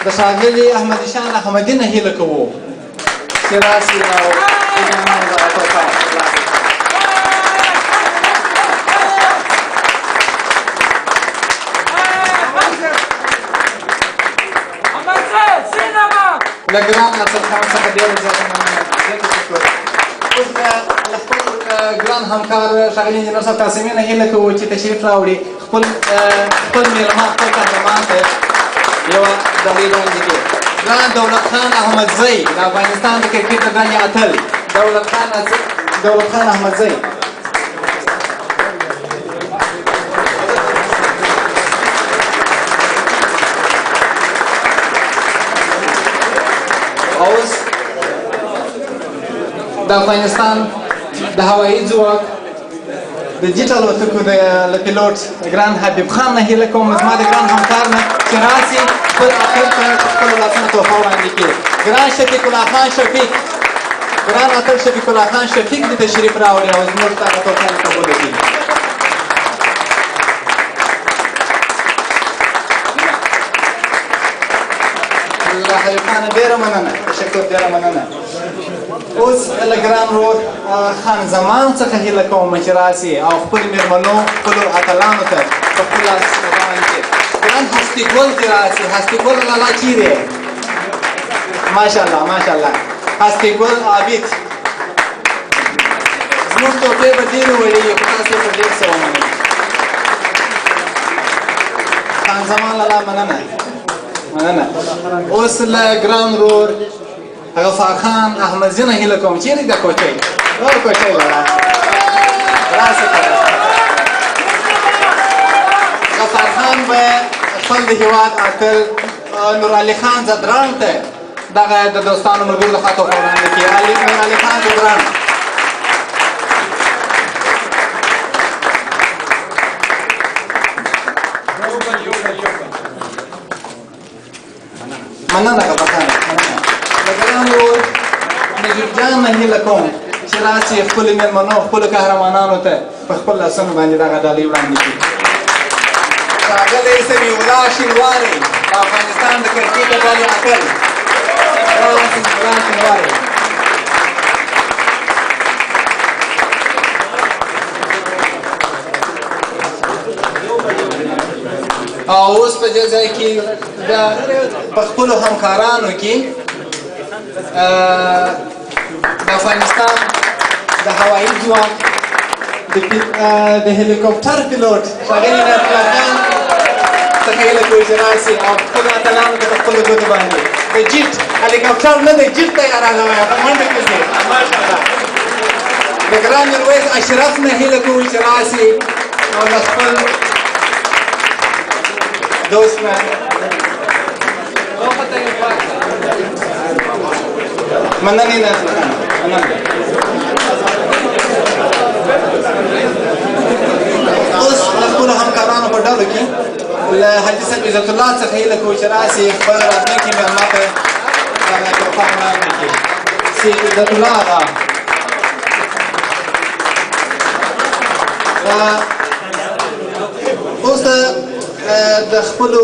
د ښاغلي احمد شان احمدي نه هیله کوو چې راشي او له ګران ناصر خان څخه ډېره زیاته مننه. اوس له خپل ګران همکار ښاغلي انجینر صاحب قاسمي نه هیله کوو چې تشریف راوړي خپل مېلمه خپل قهرمان ته یوه ډالۍ وړاندې کړي. ګران دولت خان احمدزی د افغانستان د کرکټ د ګرانې اتل دولت خان احمدزی. اوس د افغانستان د هوایي ځواک د جیټ الوتکو له پیلوټ ګران حبیب خان نه هیله کوم زما د ګران همکار نه چې راسي خپل اتل ته خپلو لاسونو تحفه وړاندې کړي. ګران شفیق الله خان شفیق ګران اتل شفیق الله خان شفیق د تشریف راوړي او زموږ دغه تحفه قبوله کړي. له حبیب خانه ډېره مننه، تشکر، ډېره مننه. اوس له ګران ورور خان زمان څخه هیله کوم چې راسي او خپل مېرمنو خپلو اتلانو ته په خپل لاس وړاندې کړي. ګران هستي ګل دې راسي. هستي ګل لالا چیرې؟ ماشاءالله ماشاءالله. هستي ګل عابد زموږ توپې به ډېرې وړې وي خو تاسې به ډېر څه ومنئ. خان زمان لالا مننه مننه. اوس له ګران ورور غفار خان احمدزي نه هیله کوم چیرې د کوچۍ کوچۍ راسه غفار خان به خپل د هېواد اتل نورعلي خان زدران ته دغه د دوستانو ملګرو لخوا تحفه وړاندې کړي. نورعلي خان زدران. مننه غفار خان. ګران ورور نجیب جان نه هیله کوم چې راسي خپلو مېلمنو خپلو قهرمانانو ته په خپل لاسونو باندې دغه ډالۍ وړاندې کړي. ښاغلی سمیع الله شینواری د افغانستان د کرکټ د ډلې اتل. سمیع الله شینواری. او اوس په دې ځای کې په خپلو همکارانو کې د افغانستان د هوایي ځواک د هلیکوپټر پیلوټ ښاغلي عنایت الله خان څخه هیله کوو چې راسي او خپلو اتلانو ته په خپلو ګوتو باندې د جیټ هلیکوپټر نه دی جیټ تیاره وایه په منډه کې ځي. ماشاءالله. د ګران میرویس اشرف نه هیله کوو چې راسي او له خپل دوست نه مننه نه مننه. اوس له خپلو همکارانو په ډلو کې له حاجي صاحب عزت الله څخه هیله کوو چې راسي خپل راتلونکي مېلمه ته دغه تحفه وړاندې کړي. سید عزت الله اغا. اوس د خپلو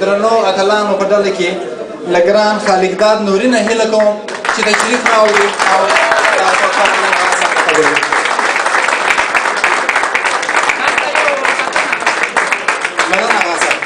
درنو اتلانو په ډله کې له ګران خالقداد نوري نه هیله کوم چې تشریف راوړي او مننه هغه صاحب.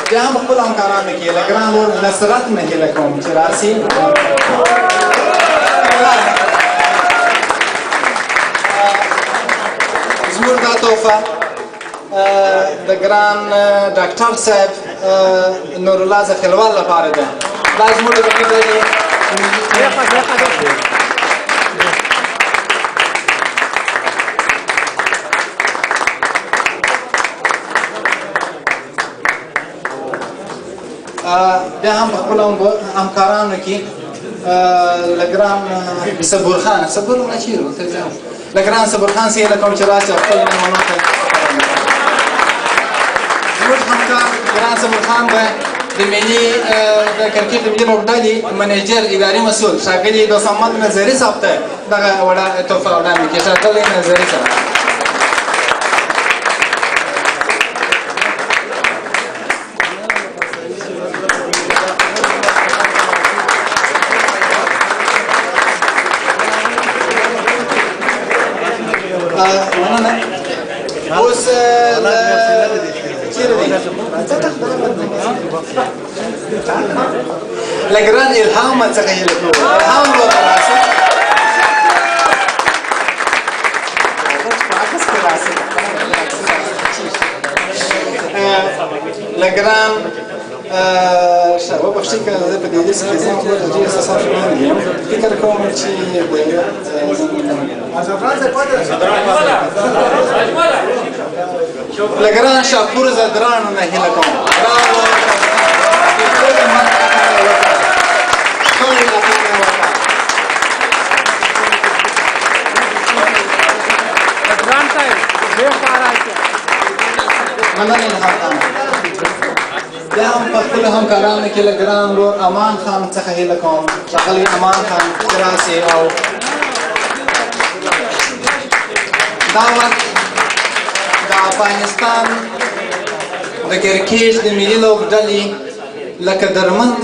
بیا هم خپلو همکارانو کې له ګران ورور نصرت نه هیله کوم چې راسي. زموږ دا تحفه د ګران ډاکټر صاحب نور الله زخیلوال لپاره ده. دا زموږ د بیا هم په خپلو همکارانو کې له ګران صبور خان صبور نه چیرې له ګران صبور خان څخه هیله کوم چې راسي خپل مېلمنو ته زموږ همکار ګران صبور خان به د ملي د کرکټ د ملي لوبډلې منیجر اداري مسؤل ښاغلي دوست محمد نظري صاحب ته دغه وړه تحفه وړاندې کړي. ښاغلی نظري صاحب. اوس چیرې دی له ګران الهام څخه هیله کوو الهام لور راسه له ګران وبخښئ که زه په دې لیست کې ځم خو ډېر اساسات باندې یم فکر کوم چې له ګران شاپور زدرانو نه هیله کوم مننه له حقانه بیا هم په خپلو همکارانو کې له ګران ورور امان خان څخه هیله کوم ښاغلی امان خان راسې او دا وخت د افغانستان د کرکټ د ملي لوبډلې لکه درمند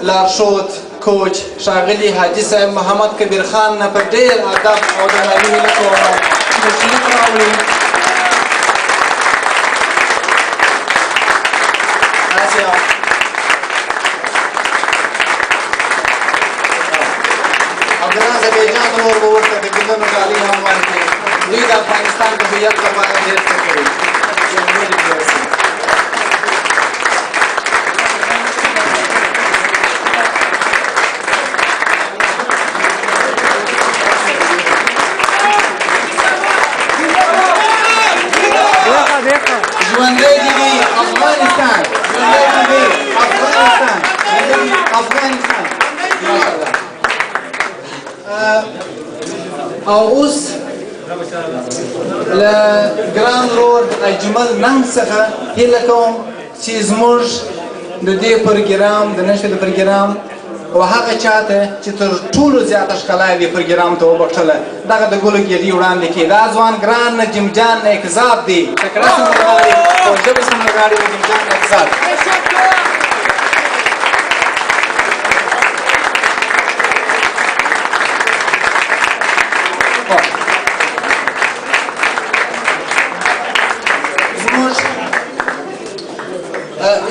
لارښود کوچ ښاغلي حاجي صاحب محمد کبیر خان نه په ډېر ادب او درناوي هیله کوم تشریف راوړي عبدالله نور به ورته د ګلونو ډالۍ هم ورکړي دوی د افغانستان د هویت لپاره ډېر څه کوي ژوندی دې وي افغانستان ژوندی دې وي افغانستان افغانستان ماشاءالله او اوس له ګران ورور اجمل ننګ څخه هیله کوم چې زموږ د دې پروګرام د نن شپې د پروګرام او هغه چاته چې تر ټولو زیاته ښکلا یې دې پروګرام ته وبخښله دغه د ګلو ګیري وړاندې کړي دا ځوان ګران نجم جان نکزاد دی تکړه سندرغاړی او ژبې سندرغاړی نجم جان نکزاد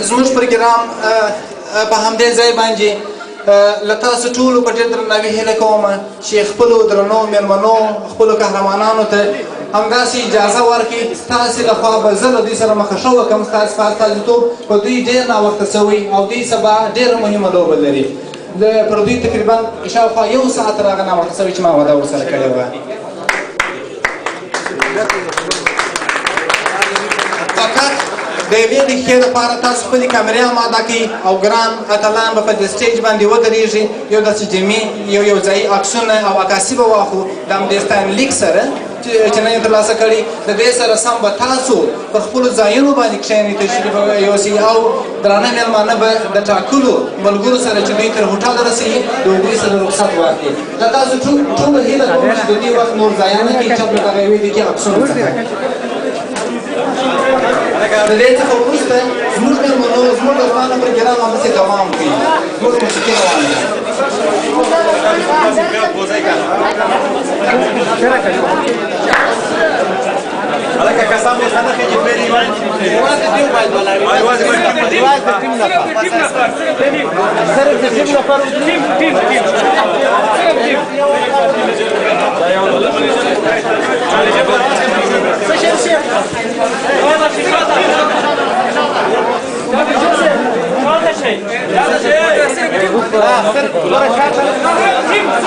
زموږ پروګرام په همدې ځای باندې له تاسو ټولو په ډېر درناوي هیله کوم چې خپلو درنو مېلمنو خپلو قهرمانانو ته همداسې اجازه ورکړي ستاسې لخوا به زه له دوی سره مخه ښه وکړم ستاسې په استازیتوب په دوی ډېر ناوخته شوی او دوی سبا ډېره مهمه لوبه لري پر دوی تقریبا شاوخوا 1 ساعت تر هغه ناوخته شوی چې ما وعده ورسره کړې وه فقط د یوې دقیقې دپاره تاسو خپلې کامرې اماده کړئ او ګران اتلان به په دې سټیج باندې ودرېږي یو داسې جمعي یو ځایي عکسونه او عکاسي به واخلو د همدې ستاینلیک سره چې نن یې ترلاسه کړي د دې سره سم به تاسو پر خپلو ځایونو باندې کښېنئ تشریف یوسئ او درانه مېلمانه به د ټاکلو ملګرو سره چې دوی تر هوټل رسوي د هغوی سره رخصت واخلي له تاسو ټوله هیله کوم چې د دې وخت نور ضایع نه کړي چې دغه یوې دقیقې عکسونه څخه د دې څخه وروسته زموږ مېلمنو زموږ دوستانو پروګرام همداسې دوام کوي زموږ موسیقي روانه ده هلکه کسان اوس نه ښه چې پرې یوازې دې موبایل ولاړ یوازې د ټیم لپاره صرف د ټیم لپاره ټیم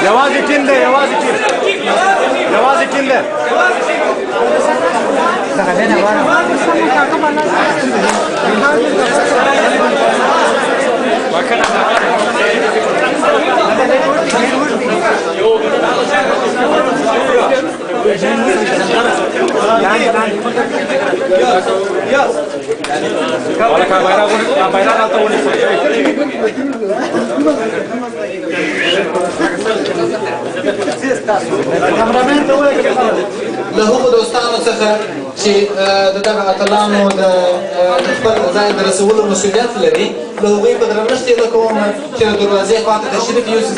یوازې ټیم دی یوازې ټیم دی له هغو دوستانو څخه چې د دغه اتلانو د خپل ځای د رسولو مسؤلیت لري له هغوی په درنښت هیله کوم چې د دروازې خواته تشریف یوسي